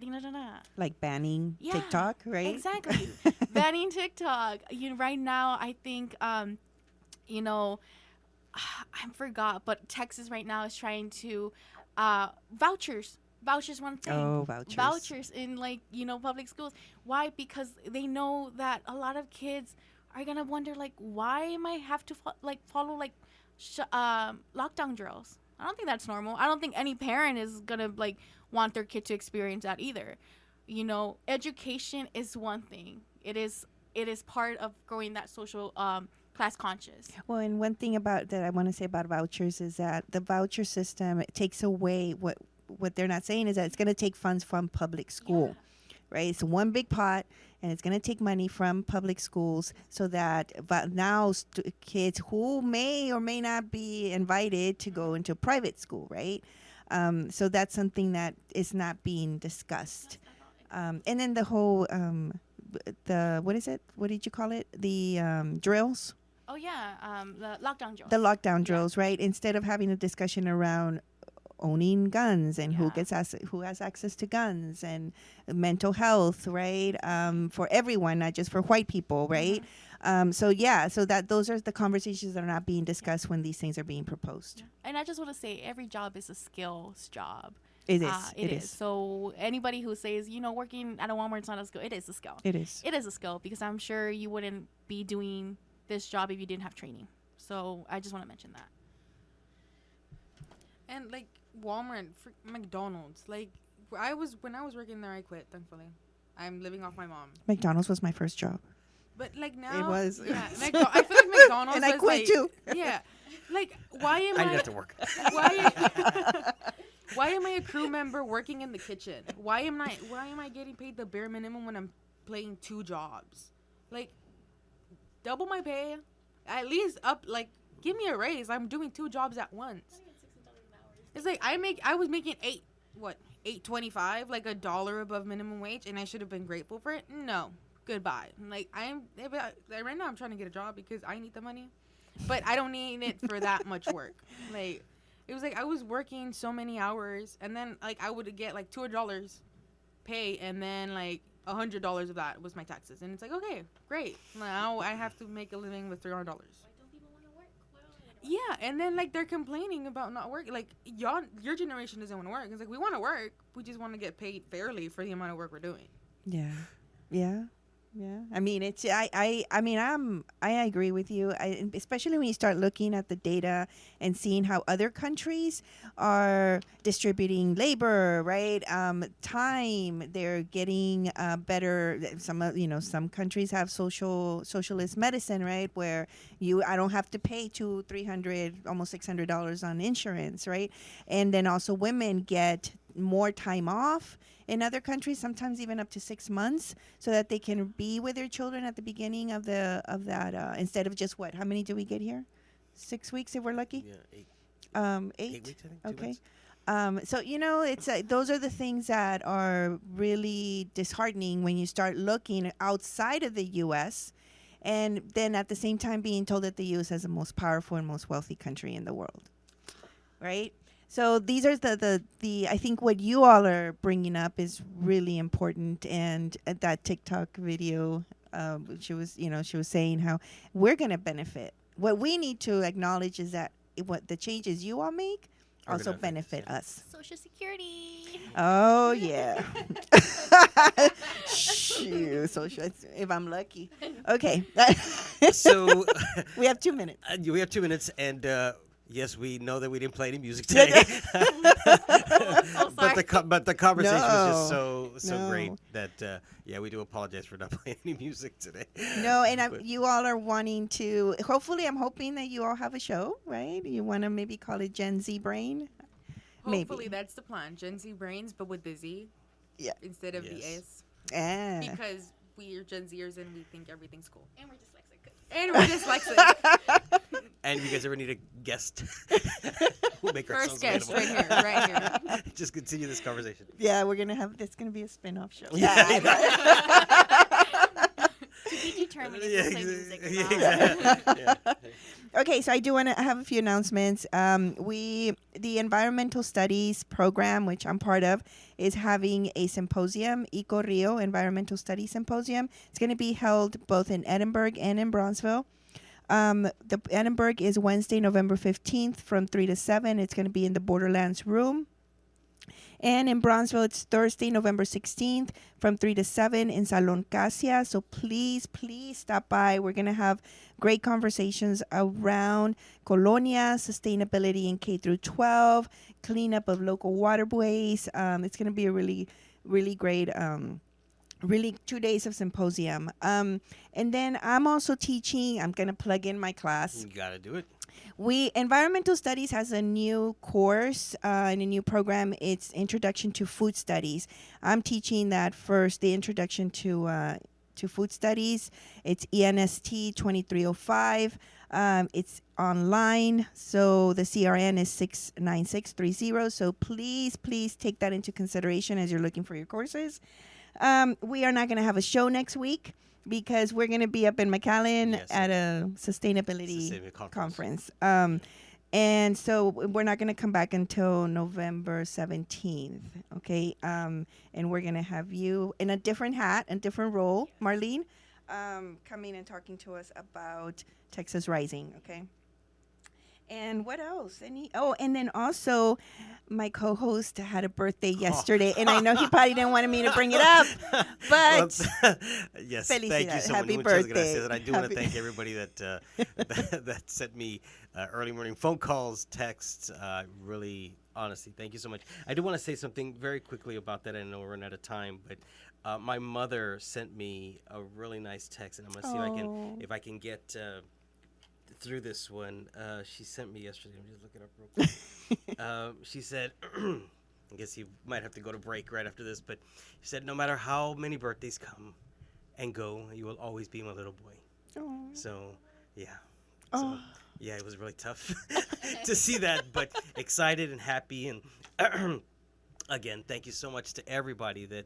Like banning Yeah, TikTok, right? Exactly. Banning TikTok. Right now, I think, I forgot, but Texas right now is trying to, vouchers. Vouchers, one thing. Oh, vouchers. Vouchers in, like, public schools. Why? Because they know that a lot of kids are going to wonder, like, why am I have to, follow, like, lockdown drills? I don't think that's normal. I don't think any parent is going to, like, want their kid to experience that either. Education is one thing. It is part of growing that social class conscious. Well, and one thing about that I want to say about vouchers is that the voucher system takes away what they're not saying is that it's going to take funds from public school, right? It's one big pot, and it's going to take money from public schools so that now kids who may or may not be invited to go into private school, right? So that's something that is not being discussed. And then the whole, what is it? What did you call it? The drills? Oh, yeah. The lockdown drills. The lockdown drills, right? Instead of having a discussion around owning guns and who has access to guns and mental health, right? For everyone, not just for white people, right? So those are the conversations that are not being discussed when these things are being proposed. And I just want to say, every job is a skills job. It is. It is. So anybody who says, working at a Walmart is not a skill, it is a skill. It is. It is a skill, because I'm sure you wouldn't be doing this job if you didn't have training. So I just want to mention that. And like Walmart, McDonald's, like when I was working there, I quit. Thankfully, I'm living off my mom. McDonald's was my first job. But like now, It was. Yeah, I feel like McDonald's. And I was, quit like, too. Yeah, like why am I I? didn't have to work. Why am I a crew member working in the kitchen? Why am I getting paid the bare minimum when I'm playing 2 jobs? Like, double my pay, at least up. Like, give me a raise. I'm doing 2 jobs at once. It's like I was making $8.25, like $1 above minimum wage, and I should have been grateful for it. No, goodbye. Like right now I'm trying to get a job because I need the money, but I don't need it for that much work. Like, it was like I was working so many hours, and then like I would get like $200 pay, and then like $100 of that was my taxes, and it's like, okay, great. Now I have to make a living with $300. Yeah, and then like they're complaining about not working. Like, your generation doesn't want to work. It's like, we want to work, we just want to get paid fairly for the amount of work we're doing. Yeah. I mean, it's I agree with you. Especially when you start looking at the data and seeing how other countries are distributing labor, right? Time, they're getting better. Some countries have socialist medicine, right? Where I don't have to pay $300, almost $600 on insurance, right? And then also women get more time off in other countries, sometimes even up to 6 months, so that they can be with their children at the beginning of that instead of just how many do we get here? 6 weeks if we're lucky. Yeah, 8. 8 weeks, I think. okay. 2 months. So it's those are the things that are really disheartening when you start looking outside of the U.S. and then at the same time being told that the U.S. is the most powerful and most wealthy country in the world, right? So these are the I think what you all are bringing up is really important, and that TikTok video, she was saying how we're going to benefit. What we need to acknowledge is that what the changes you all make Are also gonna affect benefit us, us. Social Security. Oh yeah. Shoot, if I'm lucky. Okay. So we have 2 minutes. we have 2 minutes, and yes, we know that we didn't play any music today. But the conversation was just so great that we do apologize for not playing any music today. No, and you all are wanting to. Hopefully, I'm hoping that you all have a show, right? You want to maybe call it Gen Z Brain. Hopefully, maybe that's the plan. Gen Z brains, but with the Z. Yeah. Instead of the Yes. S. Ah. Because we are Gen Zers and we think everything's cool. And we're dyslexic. And we're dyslexic. And you guys ever need a guest? We'll make First ourselves guest available. right here. Just continue this conversation. Yeah, we're gonna have. That's gonna be a spin-off show. Yeah. To be determined. determined if you play music or not. exactly. Yeah. Okay, so I do want to have a few announcements. The Environmental Studies program, which I'm part of, is having a symposium, Eco Rio Environmental Studies Symposium. It's going to be held both in Edinburgh and in Bronzeville. The Edinburgh is Wednesday, November 15th from 3 to 7. It's going to be in the Borderlands room. And in Bronzeville, it's Thursday, November 16th from 3 to 7 in Salon Casia. So please, please stop by. We're going to have great conversations around Colonia, sustainability in K through 12, cleanup of local waterways. It's going to be a really, really great, really 2 days of symposium. And then I'm also teaching. I'm going to plug in my class. You got to do it. Environmental Studies has a new course and a new program. It's Introduction to Food Studies. I'm teaching that first, the Introduction to Food Studies. It's ENST 2305. It's online, so the CRN is 69630. So please, please take that into consideration as you're looking for your courses. We are not going to have a show next week, because we're going to be up in McAllen at a sustainability conference. And so we're not going to come back until November 17th, okay? And we're going to have you in a different hat, a different role, Marlene, coming and talking to us about Texas Rising, okay? And what else? And then also, my co-host had a birthday yesterday, and I know he probably didn't want me to bring it up, but yes, felicidades. thank you so Happy much. birthday. And I do want to thank everybody that sent me early morning phone calls, texts. Really, honestly, thank you so much. I do want to say something very quickly about that. I know we're running out of time, but my mother sent me a really nice text, and I'm gonna see if I can get through this one. She sent me yesterday. Let me just look it up real quick. She said, I guess you might have to go to break right after this, but she said, no matter how many birthdays come and go, you will always be my little boy. Aww. So, yeah. So, yeah, it was really tough to see that, but excited and happy. And again, thank you so much to everybody that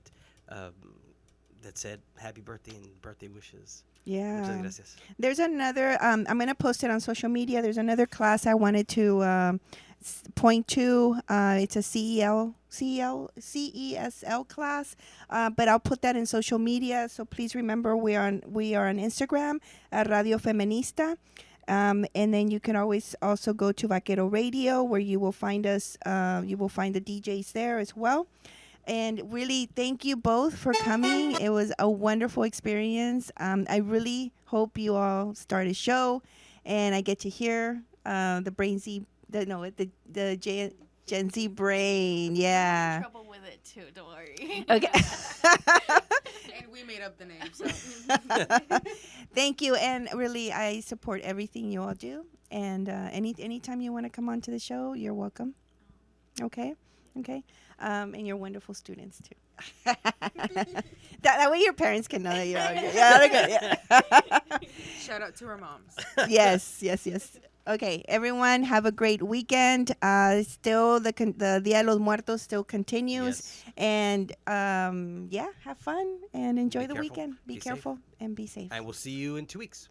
said happy birthday and birthday wishes. Yeah. Muchas gracias. There's another, I'm going to post it on social media. There's another class I wanted to point to. It's a CESL class, but I'll put that in social media. So please remember we are on Instagram at Radio Feminista. And then you can always also go to Vaquero Radio, where you will find us. You will find the DJs there as well. And really, thank you both for coming. It was a wonderful experience. I really hope you all start a show, and I get to hear the Gen Z brain. Yeah. I'm in trouble with it too. Don't worry. Okay. And we made up the name, so. Thank you, and really, I support everything you all do. And anytime you want to come on to the show, you're welcome. Okay. And you're wonderful students too. that way your parents can know that you're good. Shout out to our moms. Yes. Okay, everyone, have a great weekend. Still, the Dia de los Muertos still continues. Yes. And, have fun and enjoy the careful. weekend. Be Be safe. careful and be safe. And we'll see you in 2 weeks.